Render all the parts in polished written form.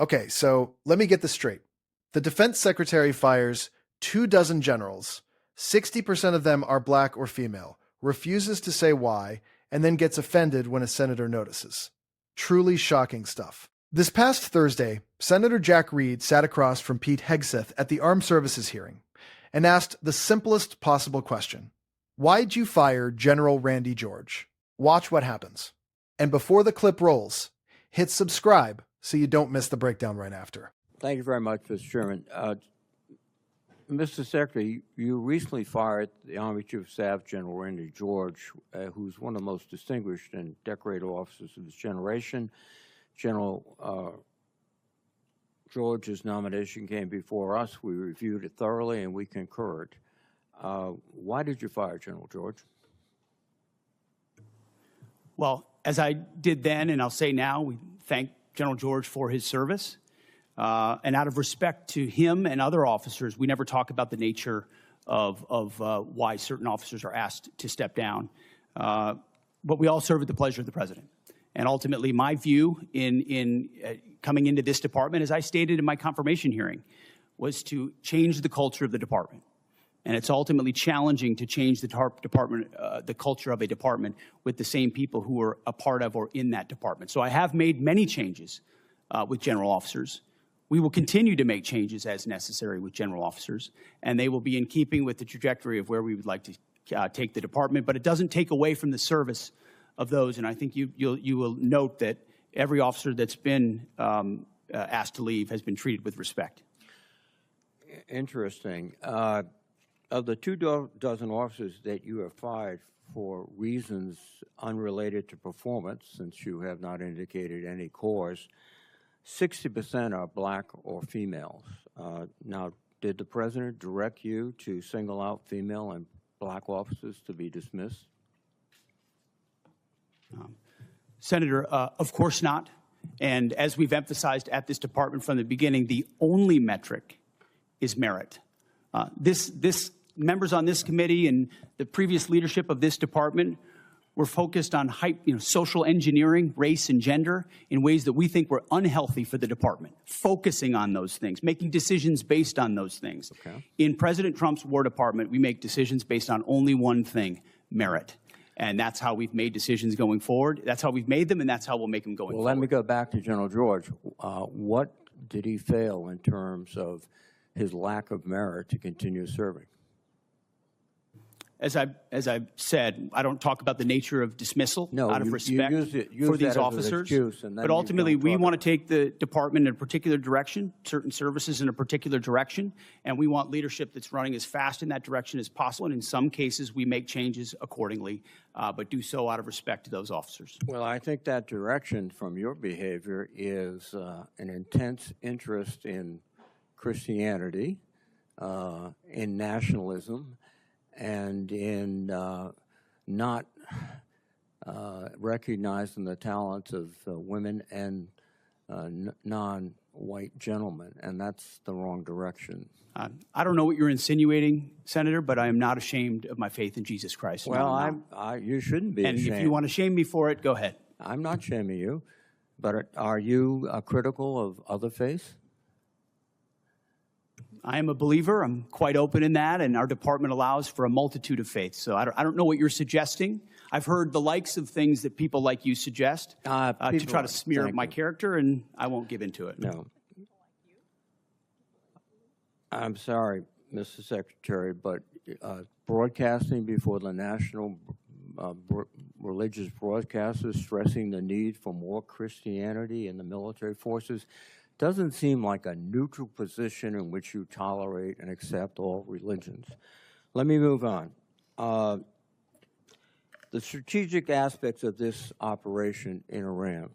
Okay, so let me get this straight. The Defense Secretary fires 24 generals, 60% of them are black or female, refuses to say why, and then gets offended when a senator notices. Truly shocking stuff. This past Thursday, Senator Jack Reed sat across from Pete Hegseth at the Armed Services hearing and asked the simplest possible question. Why'd you fire General Randy George? Watch what happens. And before the clip rolls, hit subscribe so you don't miss the breakdown right after. Thank you very much, Mr. Chairman. Mr. Secretary, you recently fired the Army Chief of Staff, General Randy George, who's one of the most distinguished and decorated officers of his generation. General George's nomination came before us. We reviewed it thoroughly, and we concurred. Why did you fire General George? Well, as I did then, and I'll say now, we thank General George for his service. And out of respect to him and other officers, we never talk about the nature of why certain officers are asked to step down. But we all serve at the pleasure of the President. And ultimately, my view in coming into this department, as I stated in my confirmation hearing, was to change the culture of the department. And it's ultimately challenging to change the department, the culture of a department with the same people who are a part of or in that department. So I have made many changes with general officers. We will continue to make changes as necessary with general officers, and they will be in keeping with the trajectory of where we would like to take the department. But it doesn't take away from the service of those, and I think you will note that every officer that's been asked to leave has been treated with respect. Interesting. Of the 24 officers that you have fired for reasons unrelated to performance, since you have not indicated any cause, 60% are black or females. Now, did the President direct you to single out female and black officers to be dismissed? Senator, of course not. And as we've emphasized at this department from the beginning, the only metric is merit. Members on this committee and the previous leadership of this department were focused on social engineering, race and gender in ways that we think were unhealthy for the department, focusing on those things, making decisions based on those things. Okay. In President Trump's War Department, we make decisions based on only one thing, merit. And that's how we've made decisions going forward. That's how we've made them, and that's how we'll make them going forward. Well, let me go back to General George. What did he fail in terms of his lack of merit to continue serving? As I've said, I don't talk about the nature of dismissal out of respect for these officers. But ultimately, we want to take the department in a particular direction, certain services in a particular direction, and we want leadership that's running as fast in that direction as possible. And in some cases, we make changes accordingly, but do so out of respect to those officers. Well, I think that direction from your behavior is an intense interest in Christianity, in nationalism, and in not recognizing the talents of women and non-white gentlemen, and that's the wrong direction. I don't know what you're insinuating, Senator, but I am not ashamed of my faith in Jesus Christ. Well, you shouldn't be ashamed. And if you want to shame me for it, go ahead. I'm not shaming you, but are you critical of other faiths? I am a believer. I'm quite open in that, and our department allows for a multitude of faiths. So I don't know what you're suggesting. I've heard the likes of things that people like you suggest to try to smear my character, and I won't give into it. No. I'm sorry, Mr. Secretary, but broadcasting before the national religious broadcasters stressing the need for more Christianity in the military forces doesn't seem like a neutral position in which you tolerate and accept all religions. Let me move on. The strategic aspects of this operation in Iran.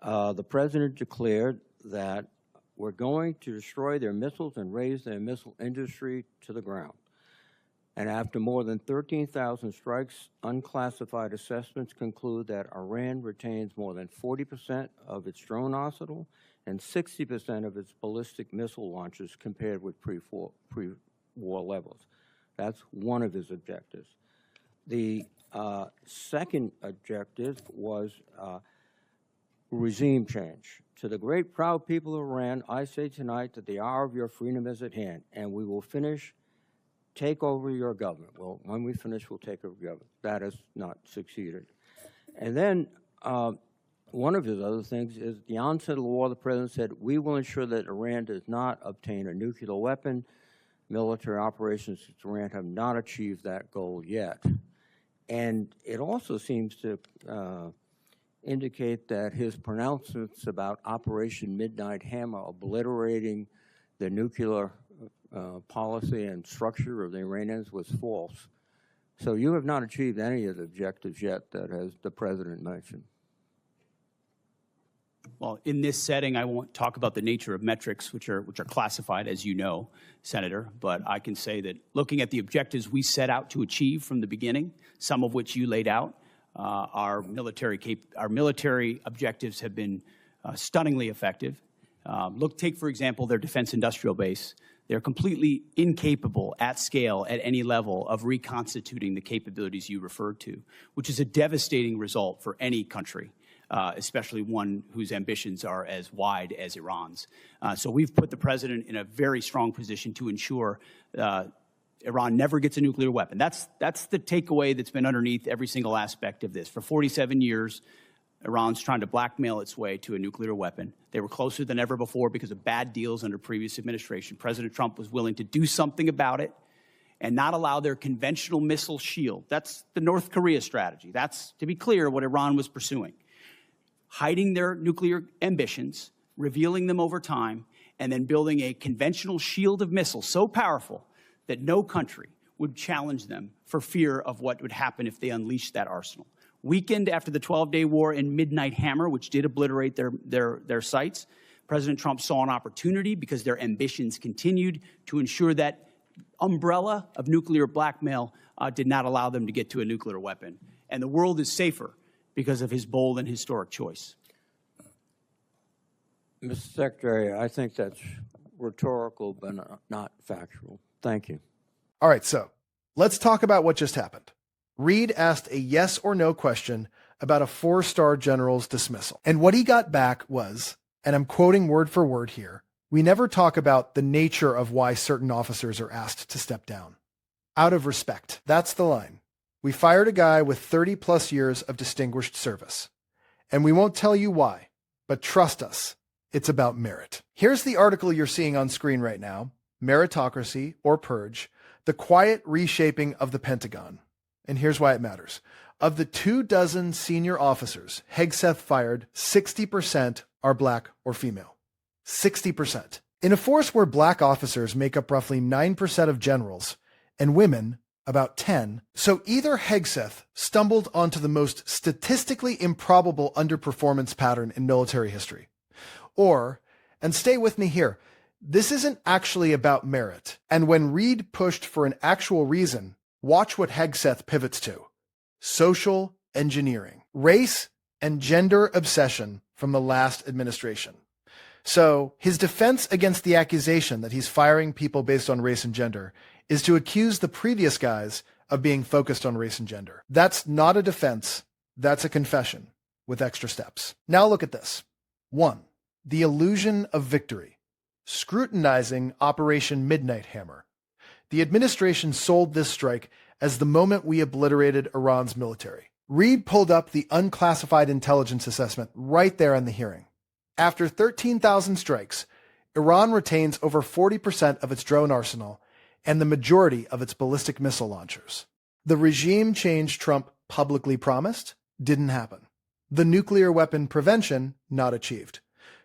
The President declared that we're going to destroy their missiles and raise their missile industry to the ground. And after more than 13,000 strikes, unclassified assessments conclude that Iran retains more than 40% of its drone arsenal and 60% of its ballistic missile launches compared with pre-war levels. That's one of his objectives. The second objective was regime change. To the great proud people of Iran, I say tonight that the hour of your freedom is at hand, and we will take over your government. Well, when we finish, we'll take over government. That has not succeeded. And then one of his other things is at the onset of the war, the president said, we will ensure that Iran does not obtain a nuclear weapon. Military operations in Iran have not achieved that goal yet. And it also seems to indicate that his pronouncements about Operation Midnight Hammer, obliterating the nuclear policy and structure of the Iranians, was false. So you have not achieved any of the objectives yet that has the president mentioned. Well, in this setting, I won't talk about the nature of metrics, which are classified, as you know, Senator. But I can say that looking at the objectives we set out to achieve from the beginning, some of which you laid out, our military objectives have been stunningly effective. Take, for example, their defense industrial base. They're completely incapable at scale at any level of reconstituting the capabilities you referred to, which is a devastating result for any country, especially one whose ambitions are as wide as Iran's. So we've put the president in a very strong position to ensure Iran never gets a nuclear weapon. That's the takeaway that's been underneath every single aspect of this. For 47 years, Iran's trying to blackmail its way to a nuclear weapon. They were closer than ever before because of bad deals under previous administration. President Trump was willing to do something about it and not allow their conventional missile shield. That's the North Korea strategy. That's, to be clear, what Iran was pursuing. Hiding their nuclear ambitions, revealing them over time, and then building a conventional shield of missiles so powerful that no country would challenge them for fear of what would happen if they unleashed that arsenal. Weakened after the 12-day war in Midnight Hammer, which did obliterate their sites, President Trump saw an opportunity, because their ambitions continued, to ensure that umbrella of nuclear blackmail did not allow them to get to a nuclear weapon. And the world is safer because of his bold and historic choice. Mr. Secretary, I think that's rhetorical but not factual. Thank you. All right, so let's talk about what just happened. Reid asked a yes or no question about a 4-star general's dismissal. And what he got back was, and I'm quoting word for word here, we never talk about the nature of why certain officers are asked to step down. Out of respect. That's the line. We fired a guy with 30-plus years of distinguished service. And we won't tell you why, but trust us, it's about merit. Here's the article you're seeing on screen right now, Meritocracy, or Purge, the quiet reshaping of the Pentagon. And here's why it matters. Of the 24 senior officers Hegseth fired, 60% are black or female. 60%. In a force where black officers make up roughly 9% of generals, and women about 10%, so either Hegseth stumbled onto the most statistically improbable underperformance pattern in military history, or, and stay with me here, this isn't actually about merit. And when Reid pushed for an actual reason, watch what Hegseth pivots to. Social engineering. Race and gender obsession from the last administration. So his defense against the accusation that he's firing people based on race and gender is to accuse the previous guys of being focused on race and gender. That's not a defense. That's a confession with extra steps. Now look at this. 1. The illusion of victory. Scrutinizing Operation Midnight Hammer. The administration sold this strike as the moment we obliterated Iran's military. Reid pulled up the unclassified intelligence assessment right there in the hearing. After 13,000 strikes, Iran retains over 40% of its drone arsenal and the majority of its ballistic missile launchers. The regime change Trump publicly promised didn't happen. The nuclear weapon prevention not achieved.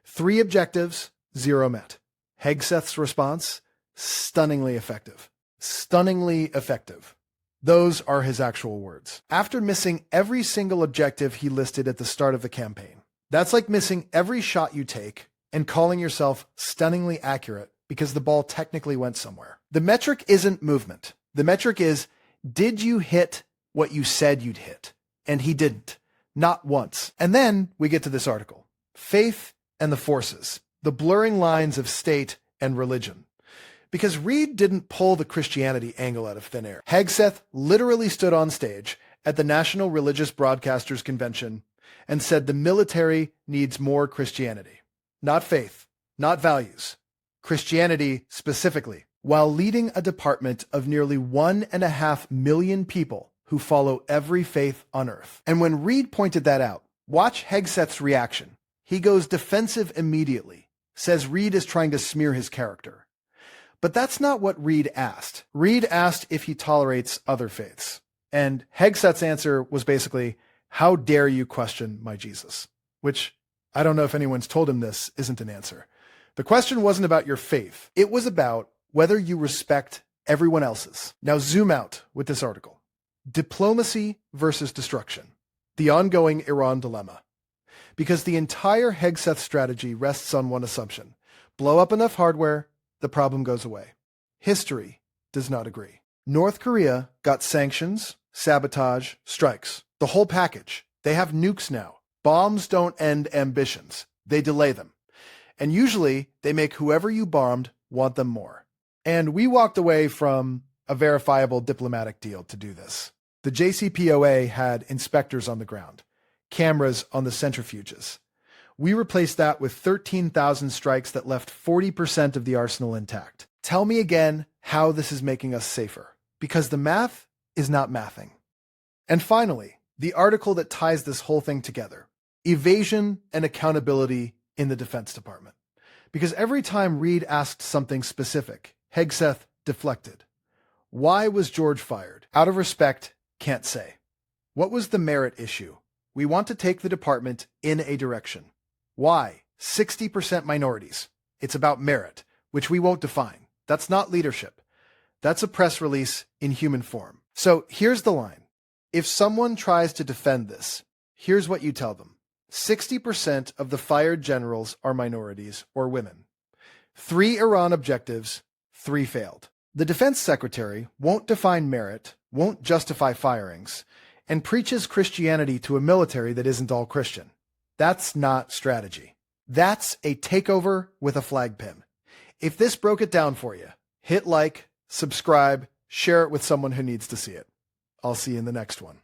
3 objectives, 0 met. Hegseth's response, stunningly effective. Stunningly effective. Those are his actual words. After missing every single objective he listed at the start of the campaign. That's like missing every shot you take and calling yourself stunningly accurate because the ball technically went somewhere. The metric isn't movement. The metric is, did you hit what you said you'd hit? And he didn't. Not once. And then we get to this article. Faith and the forces. The blurring lines of state and religion. Because Reid didn't pull the Christianity angle out of thin air. Hegseth literally stood on stage at the National Religious Broadcasters Convention and said the military needs more Christianity. not faith, not values. Christianity specifically, while leading a department of nearly 1.5 million people who follow every faith on earth. And when Reed pointed that out, watch Hegseth's reaction. He goes defensive immediately, says Reed is trying to smear his character. But that's not what Reed asked. Reed asked if he tolerates other faiths. And Hegseth's answer was basically, how dare you question my Jesus? Which, I don't know if anyone's told him this, isn't an answer. The question wasn't about your faith. It was about whether you respect everyone else's. Now zoom out with this article. Diplomacy versus destruction. The ongoing Iran dilemma. Because the entire Hegseth strategy rests on one assumption. Blow up enough hardware, the problem goes away. History does not agree. North Korea got sanctions, sabotage, strikes. The whole package. They have nukes now. Bombs don't end ambitions. They delay them. And usually, they make whoever you bombed want them more. And we walked away from a verifiable diplomatic deal to do this. The JCPOA had inspectors on the ground, cameras on the centrifuges. We replaced that with 13,000 strikes that left 40% of the arsenal intact. Tell me again how this is making us safer, because the math is not mathing. And finally, the article that ties this whole thing together, evasion and accountability in the Defense Department. Because every time Reed asked something specific, Hegseth deflected. Why was George fired? Out of respect, can't say. What was the merit issue? We want to take the department in a direction. Why? 60% minorities. It's about merit, which we won't define. That's not leadership. That's a press release in human form. So here's the line. If someone tries to defend this, here's what you tell them. 60% of the fired generals are minorities or women. 3 Iran objectives, 3 failed. The defense secretary won't define merit, won't justify firings, and preaches Christianity to a military that isn't all Christian. That's not strategy. That's a takeover with a flag pin. If this broke it down for you, hit like, subscribe, share it with someone who needs to see it. I'll see you in the next one.